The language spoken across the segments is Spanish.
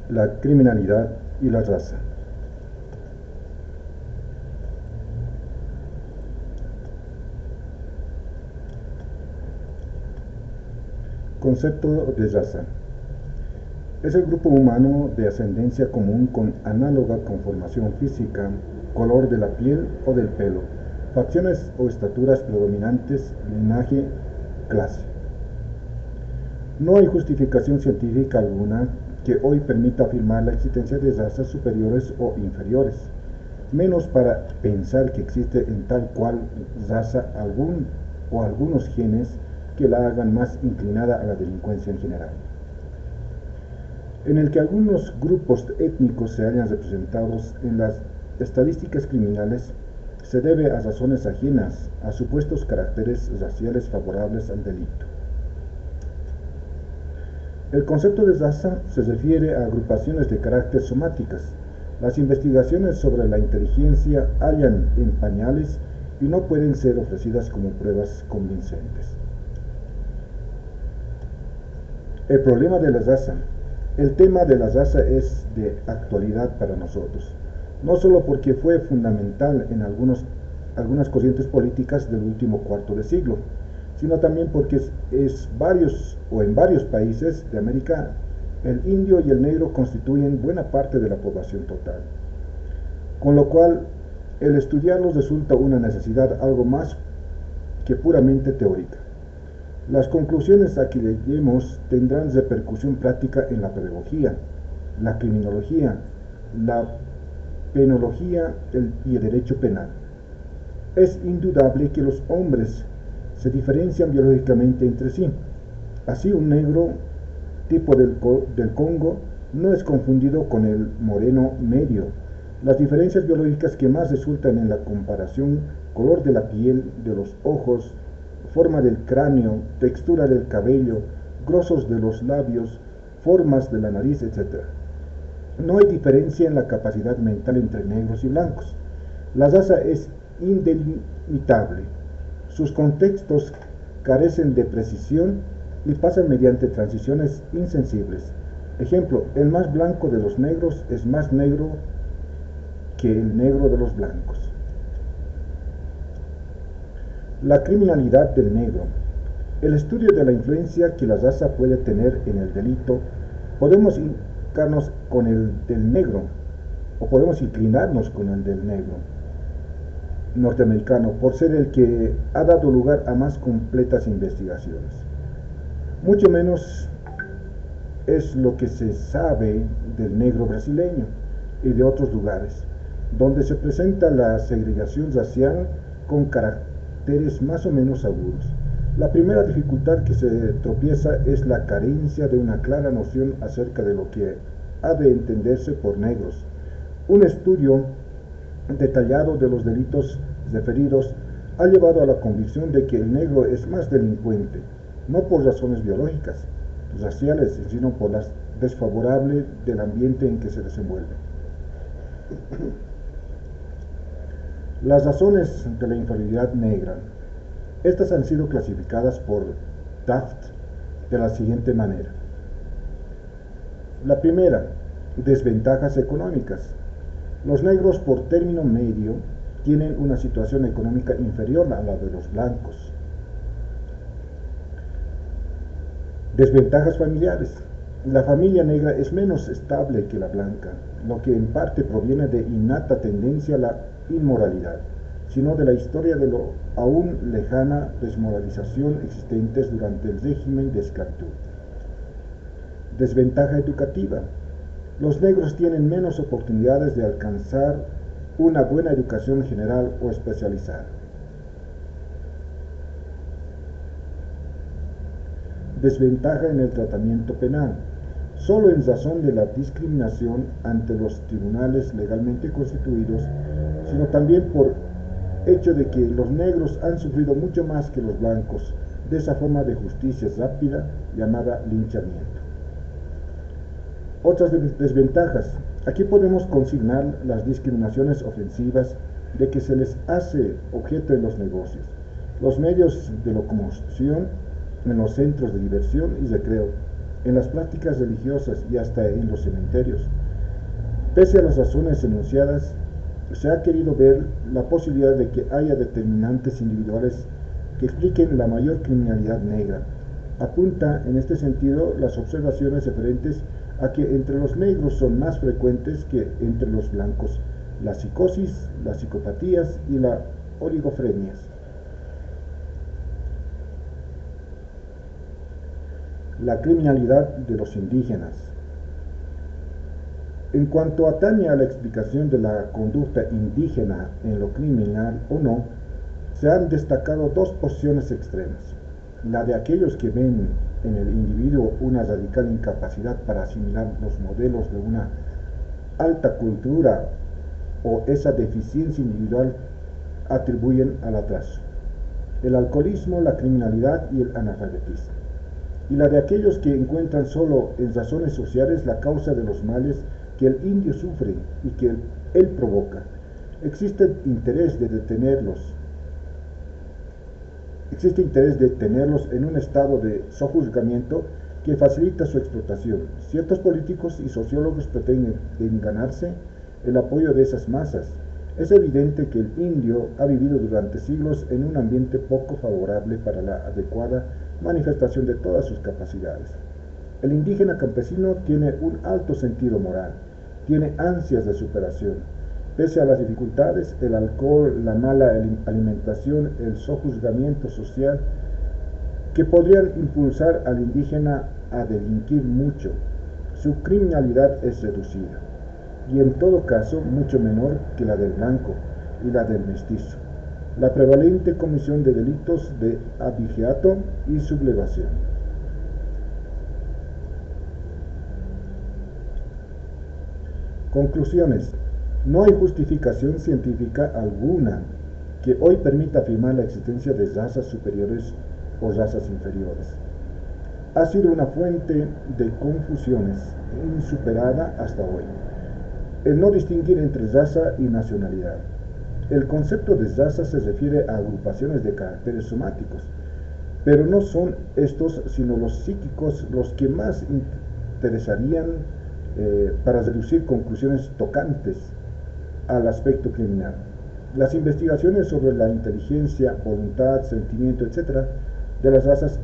la criminalidad y la raza. Concepto de raza. Es el grupo humano de ascendencia común con análoga conformación física, color de la piel o del pelo, facciones o estaturas predominantes, linaje, clase. No hay justificación científica alguna que hoy permita afirmar la existencia de razas superiores o inferiores, menos para pensar que existe en tal cual raza algún o algunos genes que la hagan más inclinada a la delincuencia en general. En el que algunos grupos étnicos se hayan representados en las estadísticas criminales se debe a razones ajenas a supuestos caracteres raciales favorables al delito. El concepto de raza se refiere a agrupaciones de carácter somáticas. Las investigaciones sobre la inteligencia hallan en pañales y no pueden ser ofrecidas como pruebas convincentes. El problema de la raza. El tema de la raza es de actualidad para nosotros, no solo porque fue fundamental en algunas corrientes políticas del último cuarto de siglo, sino también porque en varios países de América el indio y el negro constituyen buena parte de la población total, con lo cual el estudiarlos resulta una necesidad algo más que puramente teórica. Las conclusiones a que lleguemos tendrán repercusión práctica en la pedagogía, la criminología, la penología y el derecho penal. Es indudable que los hombres se diferencian biológicamente entre sí. Así un negro tipo del Congo no es confundido con el moreno medio. Las diferencias biológicas que más resultan en la comparación: color de la piel, de los ojos, forma del cráneo, textura del cabello, grosor de los labios, formas de la nariz, etc. No hay diferencia en la capacidad mental entre negros y blancos. La raza es indelimitable. Sus contextos carecen de precisión y pasan mediante transiciones insensibles. Ejemplo, el más blanco de los negros es más negro que el negro de los blancos. La criminalidad del negro. El estudio de la influencia que la raza puede tener en el delito. Podemos inclinarnos con el del negro, o podemos inclinarnos con el del negro norteamericano, por ser el que ha dado lugar a más completas investigaciones. Mucho menos es lo que se sabe del negro brasileño y de otros lugares, donde se presenta la segregación racial con caracteres más o menos agudos. La primera dificultad que se tropieza es la carencia de una clara noción acerca de lo que ha de entenderse por negros. Un estudio detallado de los delitos referidos ha llevado a la convicción de que el negro es más delincuente, no por razones biológicas, raciales, sino por las desfavorables del ambiente en que se desenvuelve. Las razones de la inferioridad negra. Estas han sido clasificadas por Taft de la siguiente manera. La primera, desventajas económicas. Los negros, por término medio, tienen una situación económica inferior a la de los blancos. Desventajas familiares. La familia negra es menos estable que la blanca, lo que en parte proviene de innata tendencia a la inmoralidad, sino de la historia de lo aún lejana desmoralización existentes durante el régimen de esclavitud. Desventaja educativa. Los negros tienen menos oportunidades de alcanzar una buena educación general o especializada. Desventaja en el tratamiento penal. Solo en razón de la discriminación ante los tribunales legalmente constituidos, sino también por hecho de que los negros han sufrido mucho más que los blancos de esa forma de justicia rápida llamada linchamiento. Otras desventajas. Aquí podemos consignar las discriminaciones ofensivas de que se les hace objeto en los negocios, los medios de locomoción, en los centros de diversión y recreo, en las prácticas religiosas y hasta en los cementerios. Pese a las razones enunciadas, se ha querido ver la posibilidad de que haya determinantes individuales que expliquen la mayor criminalidad negra. Apunta en este sentido las observaciones referentes a que entre los negros son más frecuentes que entre los blancos la psicosis, las psicopatías y las oligofrenias. La criminalidad de los indígenas. En cuanto atañe a la explicación de la conducta indígena en lo criminal o no, se han destacado dos posiciones extremas: la de aquellos que ven en el individuo una radical incapacidad para asimilar los modelos de una alta cultura, o esa deficiencia individual atribuyen al atraso, el alcoholismo, la criminalidad y el analfabetismo, y la de aquellos que encuentran solo en razones sociales la causa de los males que el indio sufre y que él provoca. Existe interés de tenerlos en un estado de sojuzgamiento que facilita su explotación. Ciertos políticos y sociólogos pretenden ganarse el apoyo de esas masas. Es evidente que el indio ha vivido durante siglos en un ambiente poco favorable para la adecuada manifestación de todas sus capacidades. El indígena campesino tiene un alto sentido moral, tiene ansias de superación. Pese a las dificultades, el alcohol, la mala alimentación, el sojuzgamiento social, que podrían impulsar al indígena a delinquir mucho, su criminalidad es reducida, y en todo caso mucho menor que la del blanco y la del mestizo. La prevalente comisión de delitos de abigeato y sublevación. Conclusiones. No hay justificación científica alguna que hoy permita afirmar la existencia de razas superiores o razas inferiores. Ha sido una fuente de confusiones insuperada hasta hoy el no distinguir entre raza y nacionalidad. El concepto de raza se refiere a agrupaciones de caracteres somáticos, pero no son estos sino los psíquicos los que más interesarían para reducir conclusiones tocantes al aspecto criminal. Las investigaciones sobre la inteligencia, voluntad, sentimiento, etc. de las razas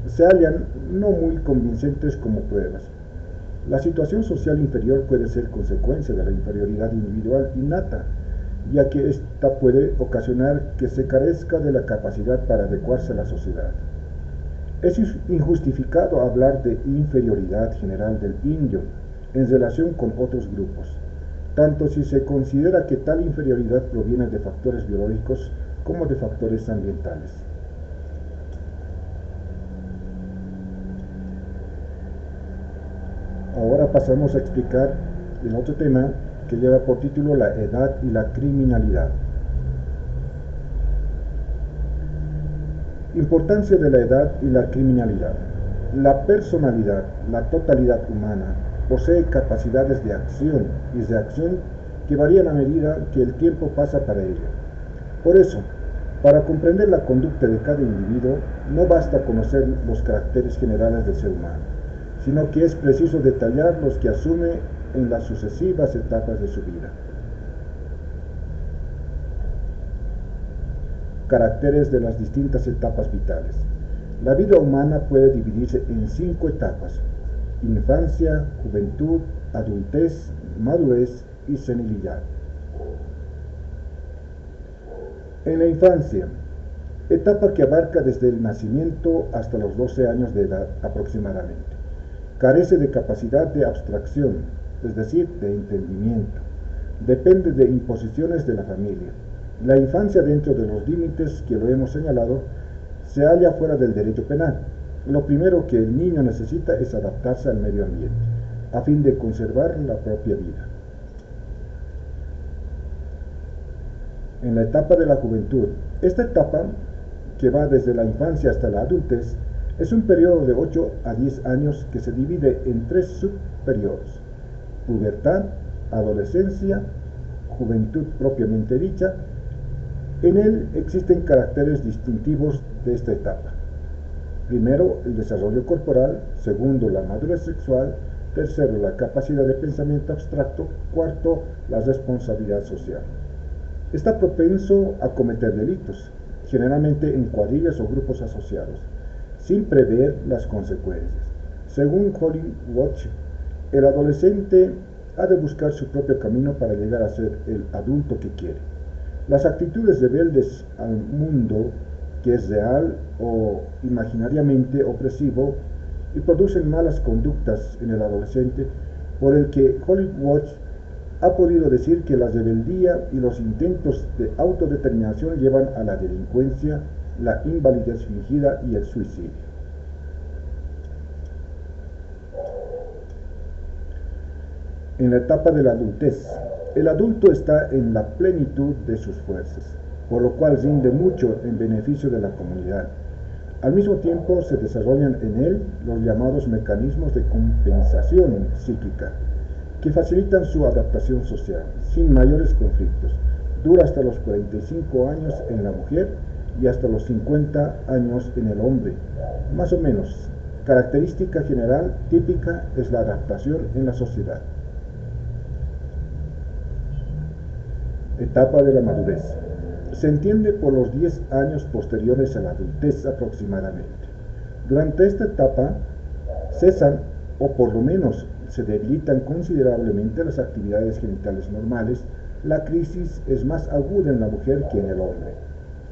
se hallan no muy convincentes como pruebas. La situación social inferior puede ser consecuencia de la inferioridad individual innata, ya que ésta puede ocasionar que se carezca de la capacidad para adecuarse a la sociedad. Es injustificado hablar de inferioridad general del indio en relación con otros grupos, tanto si se considera que tal inferioridad proviene de factores biológicos como de factores ambientales. Ahora pasamos a explicar el otro tema que lleva por título la edad y la criminalidad. Importancia de la edad y la criminalidad. La personalidad, la totalidad humana, posee capacidades de acción y reacción que varían a medida que el tiempo pasa para ella. Por eso, para comprender la conducta de cada individuo, no basta conocer los caracteres generales del ser humano, sino que es preciso detallar los que asume en las sucesivas etapas de su vida. Caracteres de las distintas etapas vitales. La vida humana puede dividirse en 5 etapas: infancia, juventud, adultez, madurez y senilidad. En la infancia, etapa que abarca desde el nacimiento hasta los 12 años de edad aproximadamente, carece de capacidad de abstracción, es decir, de entendimiento. Depende de imposiciones de la familia. La infancia, dentro de los límites que lo hemos señalado, se halla fuera del derecho penal. Lo primero que el niño necesita es adaptarse al medio ambiente, a fin de conservar la propia vida. En la etapa de la juventud, esta etapa, que va desde la infancia hasta la adultez, es un periodo de 8 a 10 años que se divide en 3 subperiodos: pubertad, adolescencia, juventud propiamente dicha. En él existen caracteres distintivos de esta etapa. Primero, el desarrollo corporal. Segundo, la madurez sexual. Tercero, la capacidad de pensamiento abstracto. Cuarto, la responsabilidad social. Está propenso a cometer delitos, generalmente en cuadrillas o grupos asociados, sin prever las consecuencias. Según Holly Watch, el adolescente ha de buscar su propio camino para llegar a ser el adulto que quiere. Las actitudes rebeldes al mundo, que es real o imaginariamente opresivo, y producen malas conductas en el adolescente, por el que Holly Watch ha podido decir que la rebeldía y los intentos de autodeterminación llevan a la delincuencia, la invalidez fingida y el suicidio. En la etapa de la adultez, el adulto está en la plenitud de sus fuerzas, por lo cual rinde mucho en beneficio de la comunidad. Al mismo tiempo se desarrollan en él los llamados mecanismos de compensación psíquica, que facilitan su adaptación social, sin mayores conflictos. Dura hasta los 45 años en la mujer y hasta los 50 años en el hombre, más o menos. Característica general típica es la adaptación en la sociedad. Etapa de la madurez. Se entiende por los 10 años posteriores a la adultez aproximadamente. Durante esta etapa cesan, o por lo menos se debilitan considerablemente las actividades genitales normales. La crisis es más aguda en la mujer que en el hombre.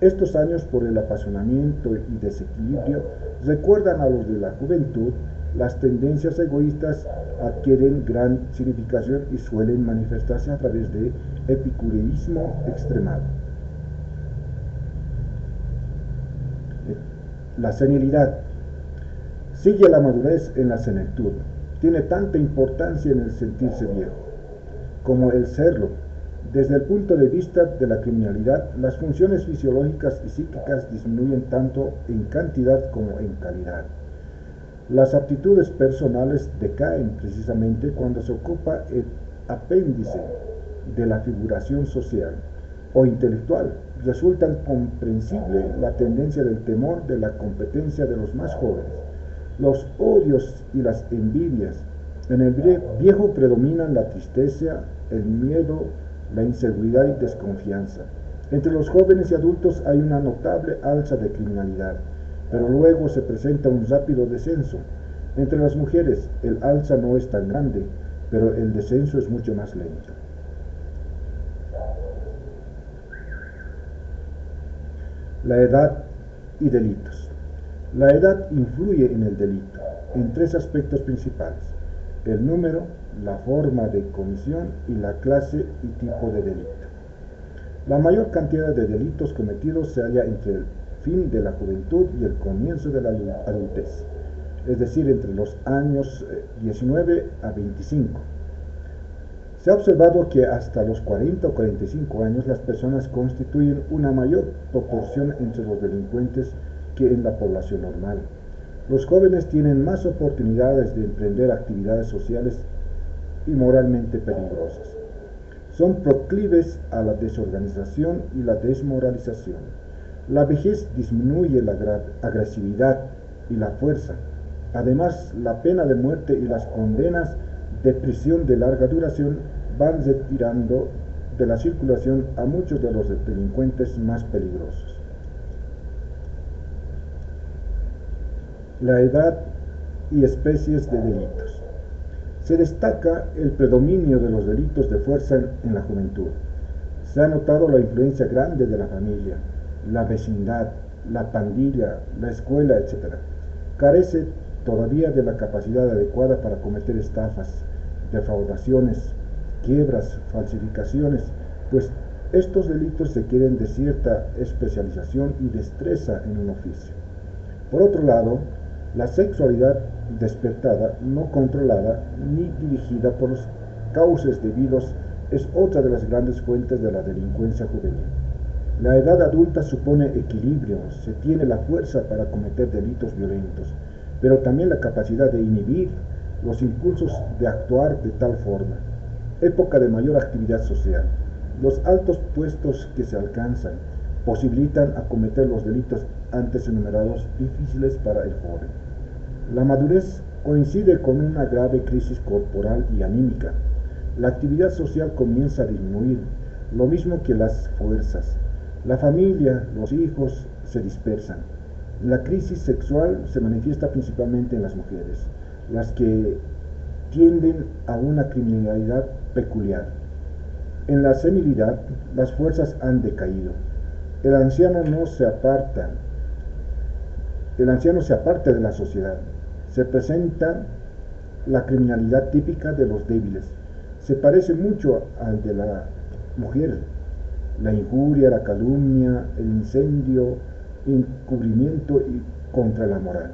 Estos años, por el apasionamiento y desequilibrio, recuerdan a los de la juventud. Las tendencias egoístas adquieren gran significación y suelen manifestarse a través de epicureísmo extremado. La senilidad. Sigue la madurez en la senectud. Tiene tanta importancia en el sentirse viejo como el serlo. Desde el punto de vista de la criminalidad, las funciones fisiológicas y psíquicas disminuyen tanto en cantidad como en calidad. Las aptitudes personales decaen precisamente cuando se ocupa el apéndice de la figuración social o intelectual. Resulta comprensible la tendencia del temor de la competencia de los más jóvenes, los odios y las envidias. En el viejo predominan la tristeza, el miedo, la inseguridad y desconfianza. Entre los jóvenes y adultos hay una notable alza de criminalidad, pero luego se presenta un rápido descenso. Entre las mujeres el alza no es tan grande, pero el descenso es mucho más lento. La edad y delitos. La edad influye en el delito en tres aspectos principales: el número, la forma de comisión y la clase y tipo de delito. La mayor cantidad de delitos cometidos se halla entre el fin de la juventud y el comienzo de la adultez, es decir, entre los años 19 a 25. Se ha observado que hasta los 40 o 45 años las personas constituyen una mayor proporción entre los delincuentes que en la población normal. Los jóvenes tienen más oportunidades de emprender actividades sociales y moralmente peligrosas. Son proclives a la desorganización y la desmoralización. La vejez disminuye la agresividad y la fuerza. Además, la pena de muerte y las condenas de prisión de larga duración van retirando de la circulación a muchos de los delincuentes más peligrosos. La edad y especies de delitos. Se destaca el predominio de los delitos de fuerza en la juventud. Se ha notado la influencia grande de la familia, la vecindad, la pandilla, la escuela, etc. Carece todavía de la capacidad adecuada para cometer estafas, defraudaciones, quiebras, falsificaciones, pues estos delitos requieren de cierta especialización y destreza en un oficio. Por otro lado, la sexualidad despertada, no controlada ni dirigida por los cauces debidos, es otra de las grandes fuentes de la delincuencia juvenil. La edad adulta supone equilibrio, se tiene la fuerza para cometer delitos violentos, pero también la capacidad de inhibir los impulsos de actuar de tal forma. Época de mayor actividad social. Los altos puestos que se alcanzan posibilitan acometer los delitos antes enumerados difíciles para el joven. La madurez coincide con una grave crisis corporal y anímica. La actividad social comienza a disminuir, lo mismo que las fuerzas. La familia, los hijos se dispersan. La crisis sexual se manifiesta principalmente en las mujeres, las que tienden a una criminalidad peculiar. En la senilidad, las fuerzas han decaído. El anciano se aparta de la sociedad. Se presenta la criminalidad típica de los débiles. Se parece mucho al de la mujer. La injuria, la calumnia, el incendio, encubrimiento y contra la moral.